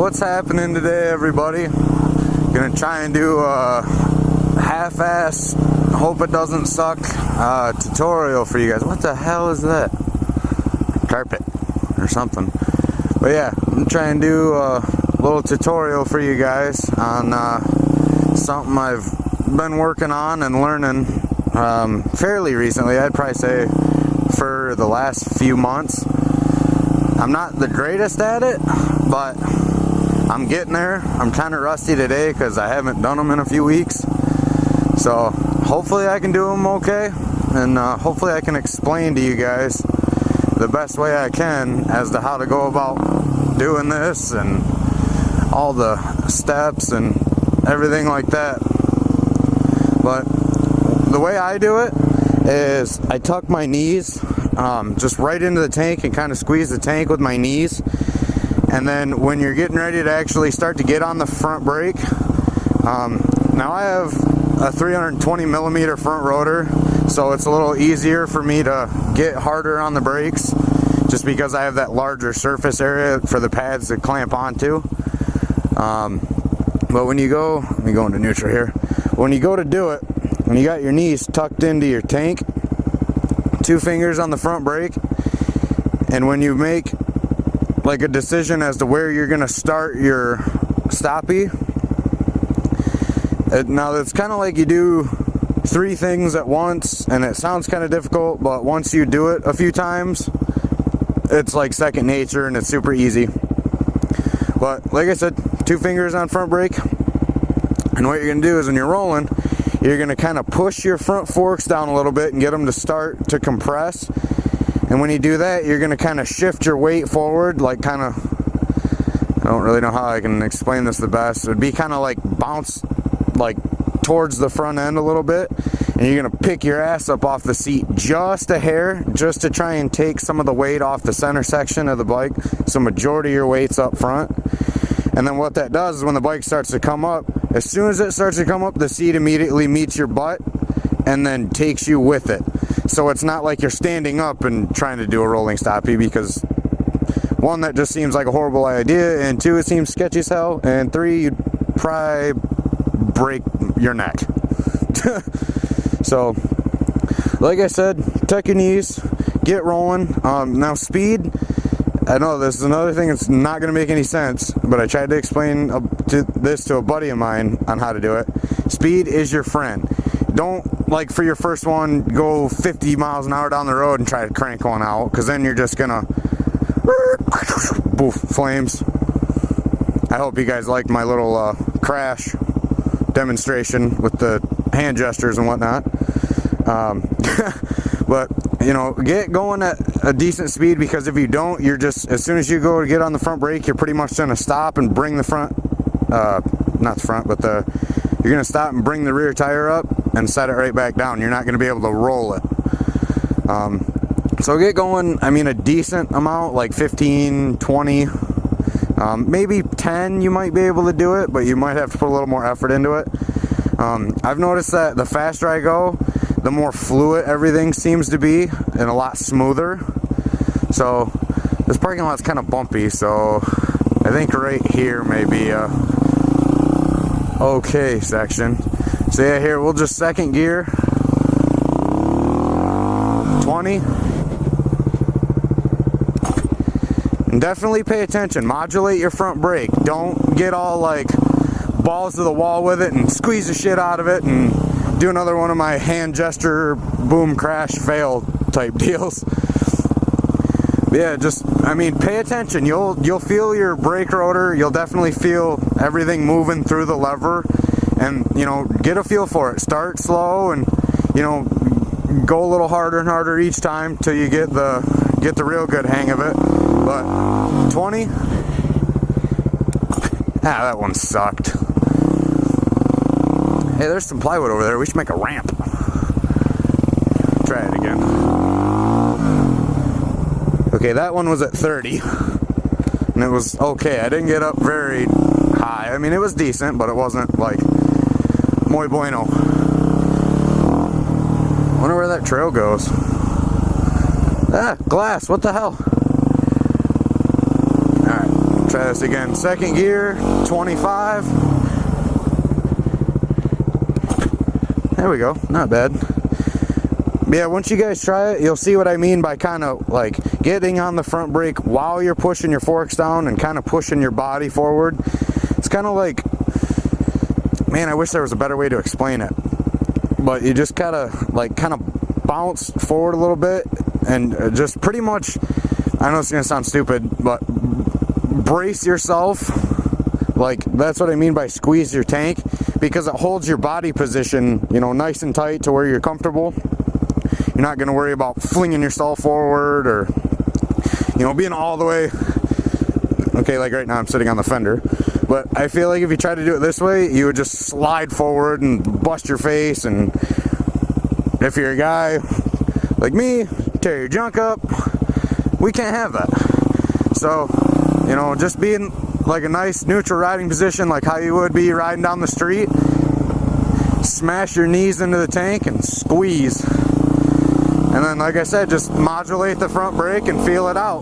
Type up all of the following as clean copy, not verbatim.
What's happening today, everybody? Gonna try and do a half-ass, hope it doesn't suck tutorial for you guys. What the hell is that? Carpet or something. But yeah, I'm trying to do a little tutorial for you guys on something I've been working on and learning fairly recently. I'd probably say for the last few months. I'm not the greatest at it, but I'm getting there. I'm kind of rusty today because I haven't done them in a few weeks. So hopefully I can do them okay, and hopefully I can explain to you guys the best way I can as to how to go about doing this and all the steps and everything like that. But the way I do it is I tuck my knees just right into the tank and kind of squeeze the tank with my knees. And then when you're getting ready to actually start to get on the front brake, now I have a 320 millimeter front rotor, so it's a little easier for me to get harder on the brakes just because I have that larger surface area for the pads to clamp onto. But when you go, let me go into neutral here. When you go to do it, when you got your knees tucked into your tank, 2 fingers on the front brake, and when you make like a decision as to where you're gonna start your stoppie, now it's kind of like you do 3 things at once, and it sounds kind of difficult, but once you do it a few times, it's like second nature and it's super easy. But like I said, 2 fingers on front brake, and what you're gonna do is when you're rolling, you're gonna kind of push your front forks down a little bit and get them to start to compress. And when you do that, you're gonna kind of shift your weight forward, like kind of, I don't really know how I can explain this the best. It would be kind of like bounce like towards the front end a little bit, and you're gonna pick your ass up off the seat just a hair, just to try and take some of the weight off the center section of the bike, so majority of your weight's up front. And then what that does is when the bike starts to come up, as soon as it starts to come up, the seat immediately meets your butt and then takes you with it. So it's not like you're standing up and trying to do a rolling stoppie, because 1, that just seems like a horrible idea, and 2, it seems sketchy as hell, and 3, you'd probably break your neck. So like I said, tuck your knees, get rolling. Now speed, I know this is another thing that's not going to make any sense, but I tried to explain this to a buddy of mine on how to do it. Speed is your friend. Don't, like, for your first one, go 50 miles an hour down the road and try to crank one out, because then you're just gonna boof, flames. I hope you guys liked my little crash demonstration with the hand gestures and whatnot. But you know, get going at a decent speed, because if you don't, you're just, as soon as you go to get on the front brake, you're pretty much gonna stop and bring the front, not the front, but you're gonna stop and bring the rear tire up and set it right back down. You're not gonna be able to roll it. So get going, I mean, a decent amount, like 15, 20, maybe 10 you might be able to do it, but you might have to put a little more effort into it. I've noticed that the faster I go, the more fluid everything seems to be, and a lot smoother. So this parking lot's kind of bumpy, so I think right here may be a okay section. So yeah, here we'll just second gear, 20, and definitely pay attention, modulate your front brake. Don't get all like balls to the wall with it and squeeze the shit out of it and do another one of my hand gesture boom crash fail type deals. But yeah, just, I mean, pay attention. You'll feel your brake rotor, you'll definitely feel everything moving through the lever, and you know, get a feel for it. Start slow and, you know, go a little harder and harder each time till you get the real good hang of it. But 20, that one sucked. Hey, there's some plywood over there. We should make a ramp. Try it again. Okay, that one was at 30. And it was okay. I didn't get up very high. I mean, it was decent, but it wasn't like muy bueno. Wonder where that trail goes. Ah, glass. What the hell? Alright. Try this again. Second gear, 25. There we go, not bad. Yeah, once you guys try it, you'll see what I mean by kind of like getting on the front brake while you're pushing your forks down and kind of pushing your body forward. It's kind of like, man, I wish there was a better way to explain it. But you just gotta like kind of bounce forward a little bit and just pretty much, I know it's gonna sound stupid, but brace yourself. Like, that's what I mean by squeeze your tank, because it holds your body position, you know, nice and tight to where you're comfortable. You're not going to worry about flinging yourself forward or, you know, being all the way. Okay, like right now I'm sitting on the fender. But I feel like if you try to do it this way, you would just slide forward and bust your face. And if you're a guy like me, tear your junk up. We can't have that. So, you know, just being like a nice neutral riding position, like how you would be riding down the street. Smash your knees into the tank and squeeze. And then, like I said, just modulate the front brake and feel it out.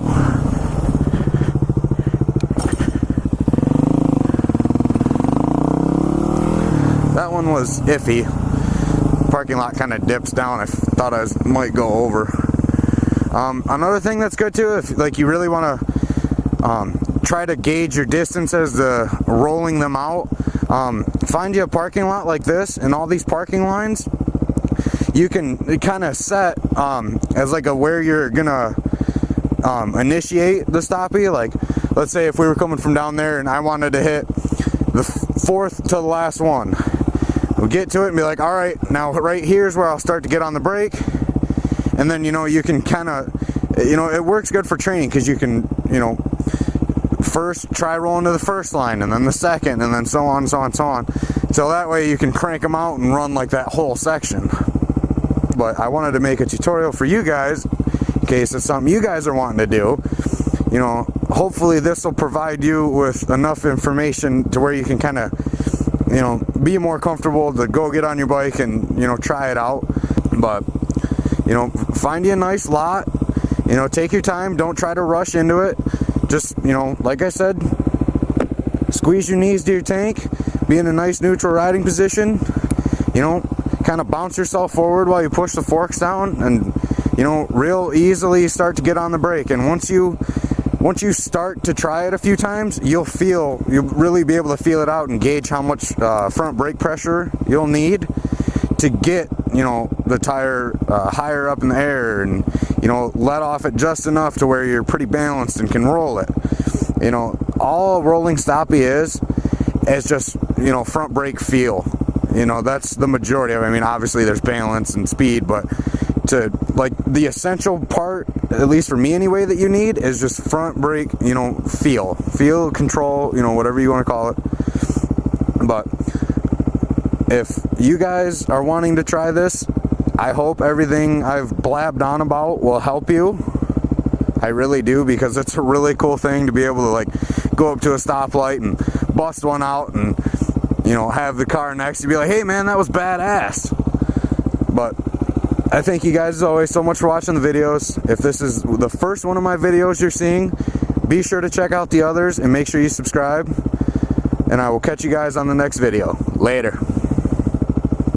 That one was iffy. Parking lot kind of dips down. I thought I might go over. Another thing that's good too, if like you really want to try to gauge your distance as to rolling them out, find you a parking lot like this, and all these parking lines you can kind of set as like a where you're gonna initiate the stoppie. Like, let's say if we were coming from down there and I wanted to hit the fourth to the last one, we'll get to it and be like, all right, now right here's where I'll start to get on the brake. And then, you know, you can kind of, you know, it works good for training, because you can, you know, first try rolling to the first line and then the second, and then so on, so on, so on. So that way you can crank them out and run like that whole section. But I wanted to make a tutorial for you guys in case it's something you guys are wanting to do. You know, hopefully this will provide you with enough information to where you can kind of, you know, be more comfortable to go get on your bike and, you know, try it out. But, you know, find you a nice lot, you know, take your time, don't try to rush into it. Just, you know, like I said, squeeze your knees to your tank, be in a nice neutral riding position, you know, kind of bounce yourself forward while you push the forks down, and, you know, real easily start to get on the brake. And once you start to try it a few times, you'll really be able to feel it out and gauge how much front brake pressure you'll need to get, you know, the tire higher up in the air, and, you know, let off it just enough to where you're pretty balanced and can roll it. You know, all rolling stoppie is just, you know, front brake feel. You know, that's the majority of it. I mean, obviously there's balance and speed, but to, like, the essential part, at least for me anyway, that you need is just front brake, you know, feel, control, you know, whatever you want to call it. But if you guys are wanting to try this, I hope everything I've blabbed on about will help you. I really do, because it's a really cool thing to be able to, like, go up to a stoplight and bust one out and, you know, have the car next to you be like, hey man, that was badass. But I thank you guys as always so much for watching the videos. If this is the first one of my videos you're seeing, be sure to check out the others and make sure you subscribe. And I will catch you guys on the next video. Later.